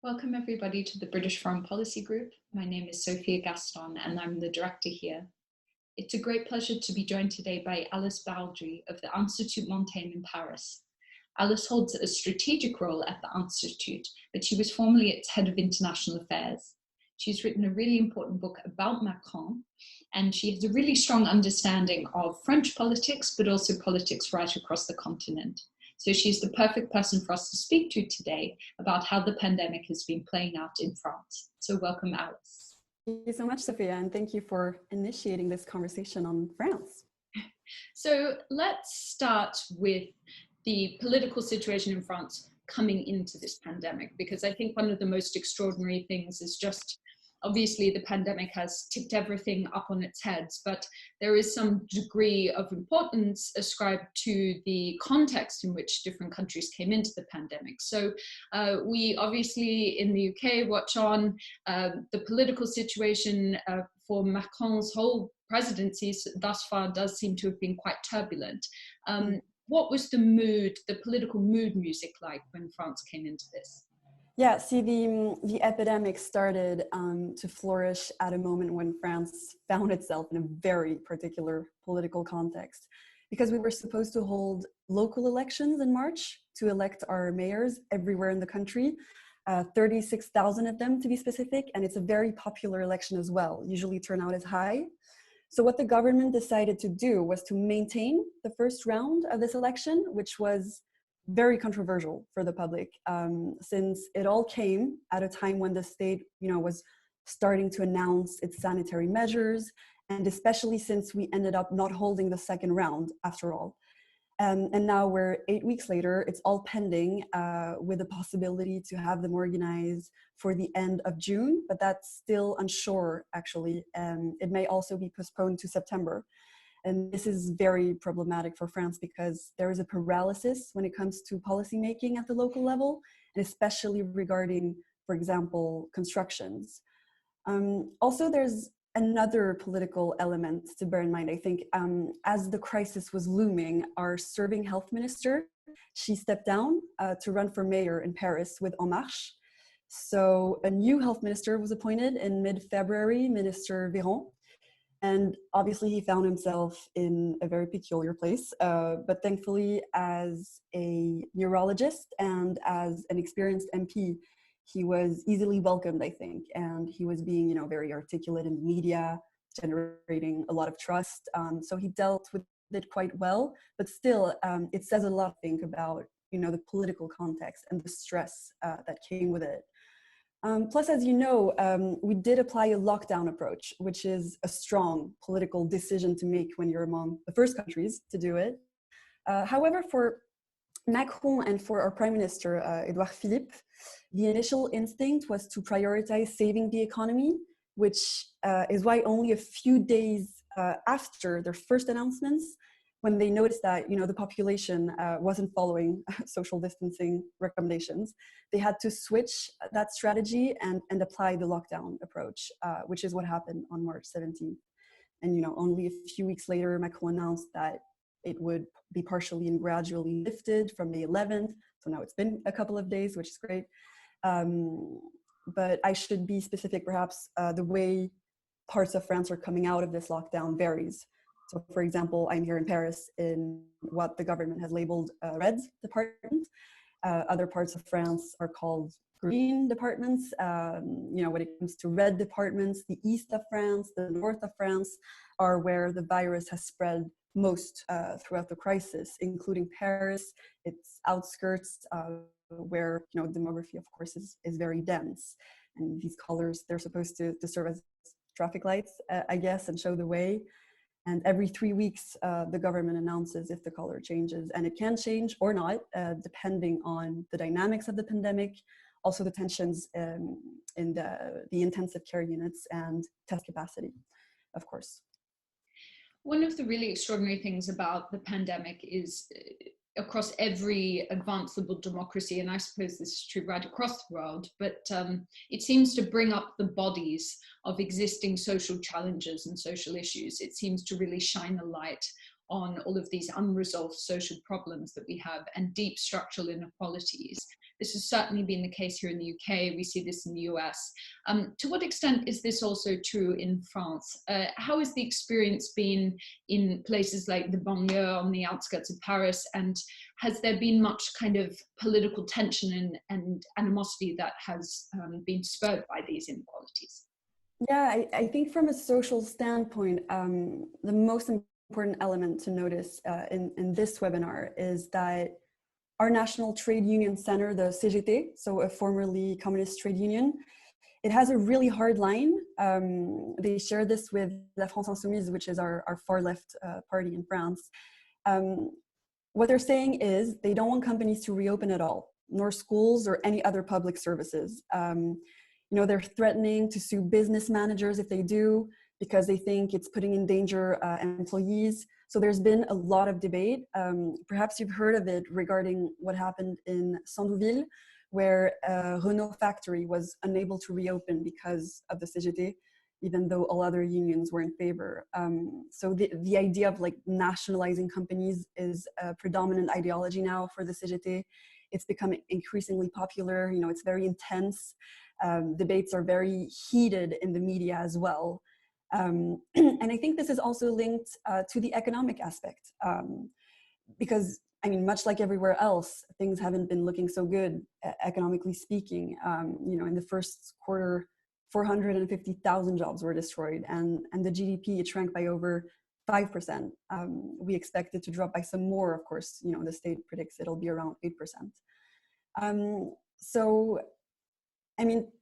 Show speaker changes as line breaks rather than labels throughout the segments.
Welcome everybody to the British Foreign Policy Group. My name is Sophia Gaston and I'm the director here. It's a great pleasure to be joined today by Alice Baudry of the Institut Montaigne in Paris. Alice holds a strategic role at the Institute, but she was formerly its head of international affairs. She's written a really important book about Macron, and she has a really strong understanding of French politics, but also politics right across the continent. So she's the perfect person for us to speak to today about how the pandemic has been playing out in France. So welcome, Alice.
Thank you so much, Sophia, and thank you for initiating this conversation on France.
So let's start with the political situation in France coming into this pandemic, because I think one of the most extraordinary things is just, obviously the pandemic has tipped everything up on its heads, but there is some degree of importance ascribed to the context in which different countries came into the pandemic. So we obviously in the UK watch on the political situation for Macron's whole presidency thus far does seem to have been quite turbulent. What was the mood, the political mood music like when France came into this?
Yeah, see, the epidemic started to flourish at a moment when France found itself in a very particular political context, because we were supposed to hold local elections in March to elect our mayors everywhere in the country, 36,000 of them to be specific, and it's a very popular election as well. Usually turnout is high. So what the government decided to do was to maintain the first round of this election, which was very controversial for the public, since it all came at a time when the state, was starting to announce its sanitary measures, and especially since we ended up not holding the second round after all. And now we're 8 weeks later, it's all pending with the possibility to have them organized for the end of June, but that's still unsure, actually. It may also be postponed to September. And this is very problematic for France because there is a paralysis when it comes to policymaking at the local level, and especially regarding, for example, constructions. Also, there's another political element to bear in mind. I think as the crisis was looming, our serving health minister, she stepped down to run for mayor in Paris with En Marche. So a new health minister was appointed in mid-February, Minister Véran. And obviously he found himself in a very peculiar place, but thankfully as a neurologist and as an experienced MP, he was easily welcomed, I think, and he was being, very articulate in the media, generating a lot of trust. So he dealt with it quite well, but still it says a lot, I think, about, the political context and the stress that came with it. Plus, as you know, we did apply a lockdown approach, which is a strong political decision to make when you're among the first countries to do it. However, for Macron and for our Prime Minister, Edouard Philippe, the initial instinct was to prioritize saving the economy, which is why only a few days after their first announcements, when they noticed that the population wasn't following social distancing recommendations, they had to switch that strategy and apply the lockdown approach, which is what happened on March 17th. And only a few weeks later, Macron announced that it would be partially and gradually lifted from May 11th. So now it's been a couple of days, which is great. But I should be specific, perhaps, the way parts of France are coming out of this lockdown varies. So, for example, I'm here in Paris in what the government has labeled red department. Other parts of France are called green departments. When it comes to red departments, the east of France, the north of France are where the virus has spread most throughout the crisis, including Paris, its outskirts, where demography, of course, is very dense. And these colors, they're supposed to serve as traffic lights, I guess, and show the way. And every 3 weeks, the government announces if the color changes, and it can change or not, depending on the dynamics of the pandemic, also the tensions in the intensive care units and test capacity, of course.
One of the really extraordinary things about the pandemic is across every advanceable democracy, and I suppose this is true right across the world, but it seems to bring up the bodies of existing social challenges and social issues. It seems to really shine a light on all of these unresolved social problems that we have and deep structural inequalities. This has certainly been the case here in the UK. We see this in the US. To what extent is this also true in France? How has the experience been in places like the banlieue on the outskirts of Paris? And has there been much kind of political tension and animosity that has been spurred by these inequalities?
Yeah, I think from a social standpoint, the most important element to notice in this webinar is that our National Trade Union Center, the CGT, so a formerly communist trade union, it has a really hard line. They share this with La France Insoumise, which is our far left party in France. What they're saying is they don't want companies to reopen at all, nor schools or any other public services. They're threatening to sue business managers if they do, because they think it's putting in danger employees. So there's been a lot of debate. Perhaps you've heard of it regarding what happened in Sandouville, where a Renault factory was unable to reopen because of the CGT, even though all other unions were in favor. So the idea of like nationalizing companies is a predominant ideology now for the CGT. It's becoming increasingly popular. It's very intense. Debates are very heated in the media as well. And I think this is also linked to the economic aspect, because, much like everywhere else, things haven't been looking so good, economically speaking. In the first quarter, 450,000 jobs were destroyed, and the GDP, it shrank by over 5%. We expect it to drop by some more, of course. The state predicts it'll be around 8%.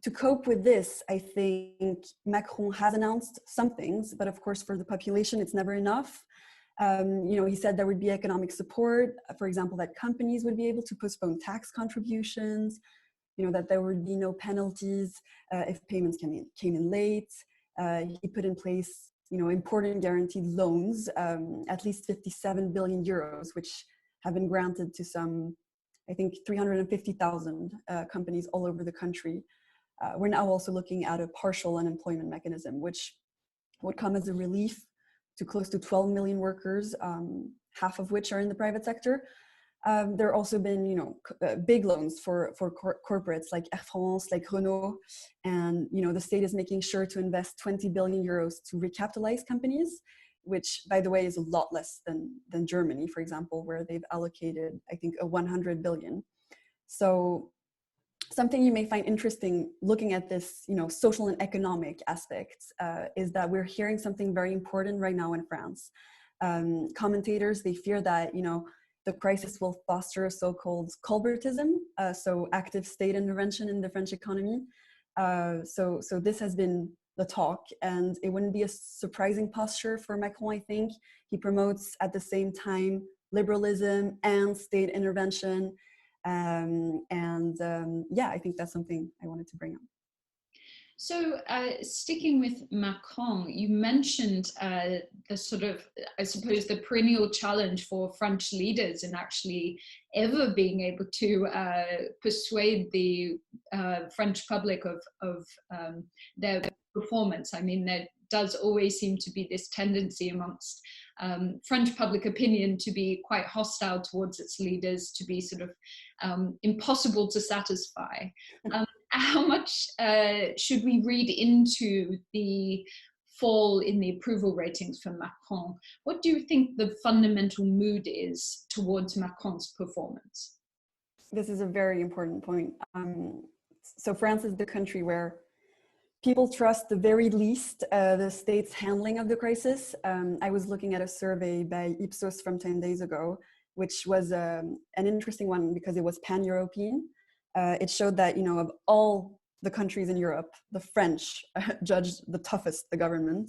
To cope with this, I think Macron has announced some things, but of course for the population, it's never enough. He said there would be economic support, for example, that companies would be able to postpone tax contributions, that there would be no penalties if payments came in late. He put in place, important guaranteed loans, at least 57 billion euros, which have been granted to some, I think, 350,000 companies all over the country. We're now also looking at a partial unemployment mechanism, which would come as a relief to close to 12 million workers, half of which are in the private sector. There have also been, big loans for corporates like Air France, like Renault, and the state is making sure to invest 20 billion euros to recapitalize companies, which, by the way, is a lot less than Germany, for example, where they've allocated, I think, 100 billion. So something you may find interesting looking at this, social and economic aspects, is that we're hearing something very important right now in France. Commentators, they fear that, the crisis will foster a so-called Colbertism, so active state intervention in the French economy. So this has been the talk, and it wouldn't be a surprising posture for Macron, I think. He promotes at the same time liberalism and state intervention. I think that's something I wanted to bring up.
So sticking with Macron, you mentioned the sort of, I suppose, the perennial challenge for French leaders in actually ever being able to persuade the French public of their performance. There does always seem to be this tendency amongst French public opinion to be quite hostile towards its leaders, to be sort of impossible to satisfy. How much should we read into the fall in the approval ratings for Macron? What do you think the fundamental mood is towards Macron's performance?
This is a very important point. So France is the country where people trust the very least the state's handling of the crisis. I was looking at a survey by Ipsos from 10 days ago, which was an interesting one because it was pan-European. It showed that, of all the countries in Europe, the French judged the toughest the government.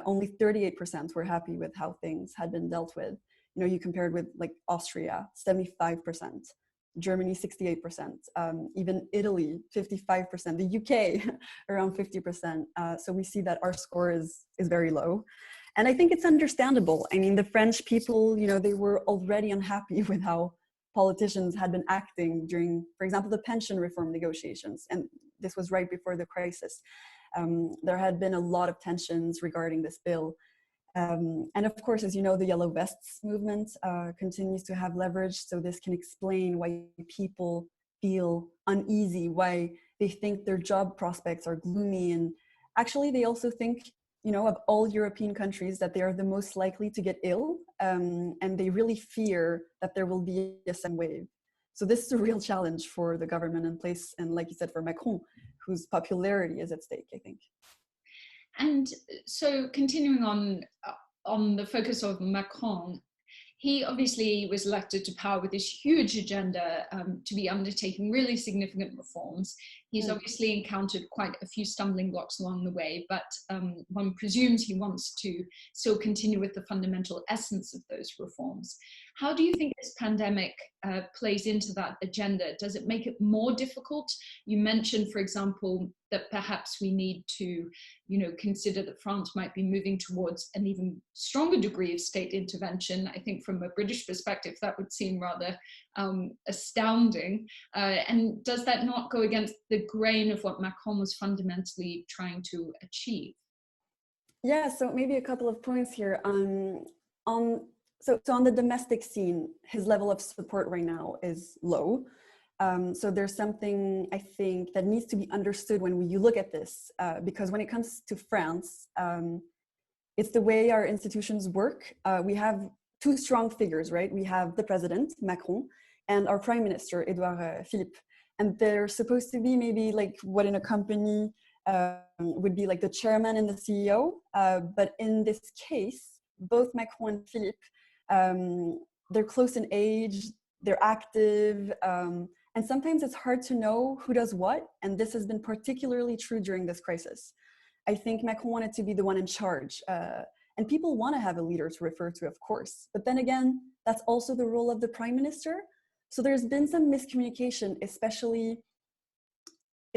Only 38% were happy with how things had been dealt with. You compared with like Austria, 75%, Germany, 68%, even Italy, 55%, the UK, around 50%. So we see that our score is very low. And I think it's understandable. The French people, they were already unhappy with how politicians had been acting during, for example, the pension reform negotiations. And this was right before the crisis. There had been a lot of tensions regarding this bill. And of course, as you know, the Yellow Vests movement continues to have leverage. So this can explain why people feel uneasy, why they think their job prospects are gloomy. And actually, they also think, you know, of all European countries, that they are the most likely to get ill. And they really fear that there will be a second wave. So this is a real challenge for the government in place. And like you said, for Macron, whose popularity is at stake, I think.
And so continuing on the focus of Macron, he obviously was elected to power with this huge agenda to be undertaking really significant reforms. He's obviously encountered quite a few stumbling blocks along the way, but one presumes he wants to still continue with the fundamental essence of those reforms. How do you think this pandemic plays into that agenda? Does it make it more difficult? You mentioned, for example, that perhaps we need to, you know, consider that France might be moving towards an even stronger degree of state intervention. I think from a British perspective, that would seem rather astounding. And does that not go against the grain of what Macron was fundamentally trying to achieve?
Yeah, so maybe a couple of points here. So on the domestic scene, his level of support right now is low. So there's something, I think, that needs to be understood when you look at this, because when it comes to France, it's the way our institutions work. We have two strong figures, right? We have the president, Macron, and our prime minister, Edouard Philippe. And they're supposed to be maybe like what in a company would be like the chairman and the CEO. But in this case, both Macron and Philippe, they're close in age, they're active, and sometimes it's hard to know who does what. And this has been particularly true during this crisis. I think Macron wanted to be the one in charge. And people want to have a leader to refer to, of course. But then again, that's also the role of the prime minister. So there's been some miscommunication, especially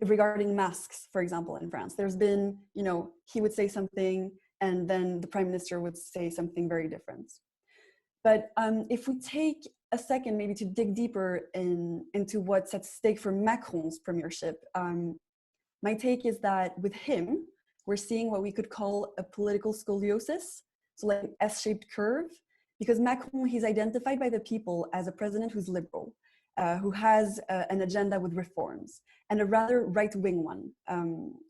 regarding masks, for example, in France. There's been, you know, he would say something and then the prime minister would say something very different. But if we take a second maybe to dig deeper into what's at stake for Macron's premiership, my take is that with him, we're seeing what we could call a political scoliosis, so like an S-shaped curve, because Macron, he's identified by the people as a president who's liberal, who has an agenda with reforms, and a rather right-wing one.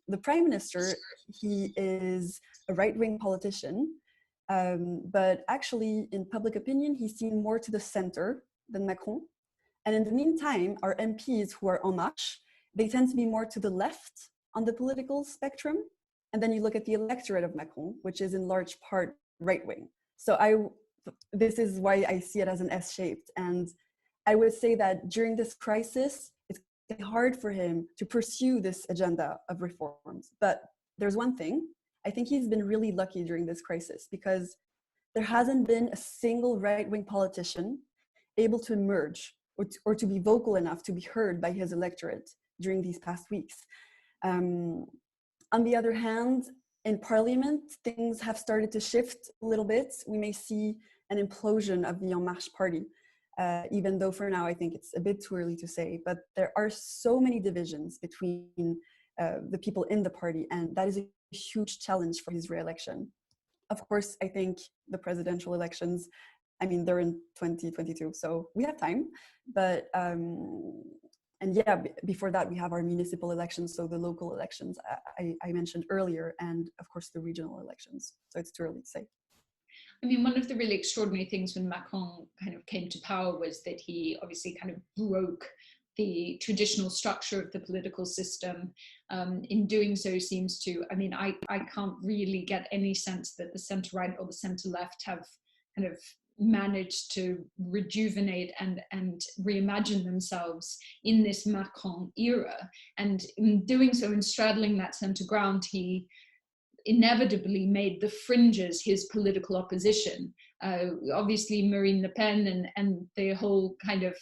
The prime minister, he is a right-wing politician, but actually in public opinion, he's seen more to the center than Macron. And in the meantime, our MPs who are en marche, they tend to be more to the left on the political spectrum. And then you look at the electorate of Macron, which is in large part right-wing. So this is why I see it as an S-shaped. And I would say that during this crisis, it's hard for him to pursue this agenda of reforms. But there's one thing, I think he's been really lucky during this crisis because there hasn't been a single right-wing politician able to emerge or to be vocal enough to be heard by his electorate during these past weeks. On the other hand, in parliament, things have started to shift a little bit. We may see an implosion of the En Marche party, even though for now I think it's a bit too early to say. But there are so many divisions between the people in the party, and that is a huge challenge for his re-election. Of course, I think the presidential elections, I mean, they're in 2022, so we have time. But and yeah, before that, we have our municipal elections, so the local elections I mentioned earlier, and of course the regional elections. So it's too early to say.
I mean, one of the really extraordinary things when Macron kind of came to power was that he obviously kind of broke the traditional structure of the political system. In doing so seems to, I mean, I can't really get any sense that the center-right or the center-left have kind of managed to rejuvenate and reimagine themselves in this Macron era. And in doing so, in straddling that center ground, he inevitably made the fringes his political opposition. Obviously, Marine Le Pen and the whole kind of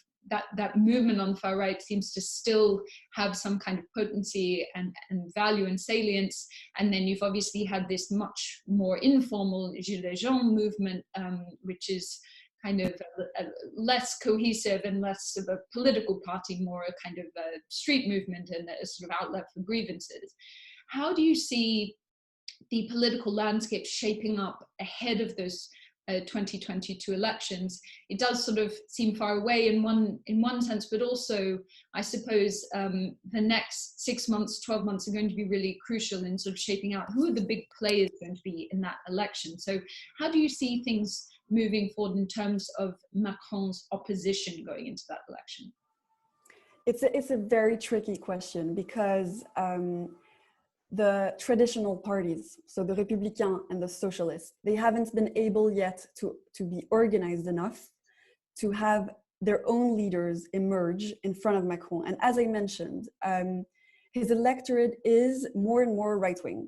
that movement on the far right seems to still have some kind of potency and value and salience. And then you've obviously had this much more informal Gilets jaunes movement, which is kind of a less cohesive and less of a political party, more a kind of a street movement and a sort of outlet for grievances. How do you see the political landscape shaping up ahead of those 2022 elections, it does sort of seem far away in one sense, but also I suppose the next 6 months, 12 months are going to be really crucial in sort of shaping out who are the big players going to be in that election. So how do you see things moving forward in terms of Macron's opposition going into that election?
It's a very tricky question because the traditional parties, so the Républicains and the Socialists, they haven't been able yet to be organized enough to have their own leaders emerge in front of Macron. And as I mentioned, his electorate is more and more right-wing.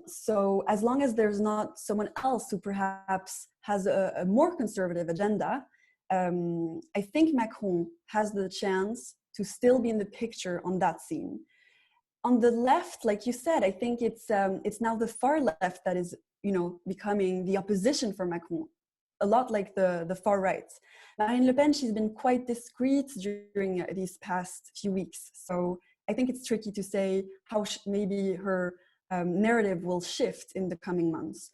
So as long as there's not someone else who perhaps has a more conservative agenda, I think Macron has the chance to still be in the picture on that scene. On the left, like you said, I think it's now the far left that is, becoming the opposition for Macron, a lot like the far right. Marine Le Pen, she's been quite discreet during these past few weeks. So I think it's tricky to say how maybe her narrative will shift in the coming months.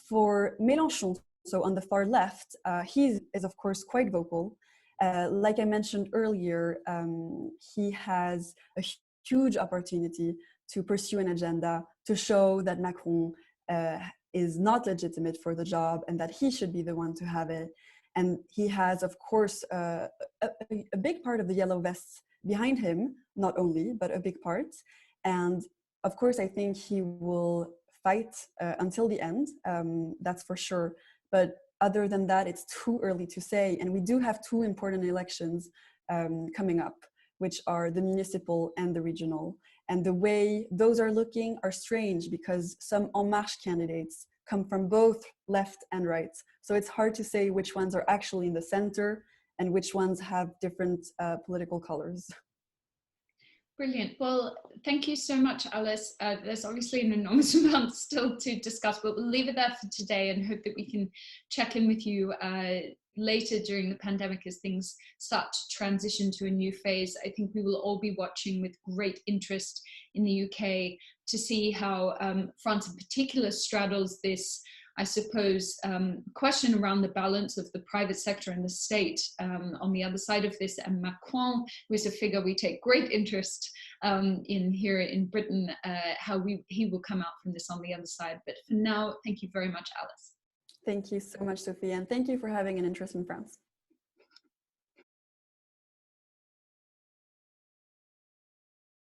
For Mélenchon, so on the far left, he is of course quite vocal. Like I mentioned earlier, he has a huge opportunity to pursue an agenda to show that Macron is not legitimate for the job and that he should be the one to have it. And he has, of course, a big part of the yellow vests behind him, not only, but a big part. And of course, I think he will fight until the end, that's for sure. But other than that, it's too early to say. And we do have two important elections coming up, which are the municipal and the regional. And the way those are looking are strange because some En Marche candidates come from both left and right. So it's hard to say which ones are actually in the center and which ones have different political colors.
Brilliant. Well, thank you so much, Alice. There's obviously an enormous amount still to discuss, but we'll leave it there for today and hope that we can check in with you later during the pandemic as things start to transition to a new phase. I think we will all be watching with great interest in the UK to see how France in particular straddles this, I suppose, question around the balance of the private sector and the state on the other side of this, and Macron, who is a figure we take great interest in here in Britain, how he will come out from this on the other side. But for now, thank you very much, Alice.
Thank you so much, Sophia, and thank you for having an interest in France.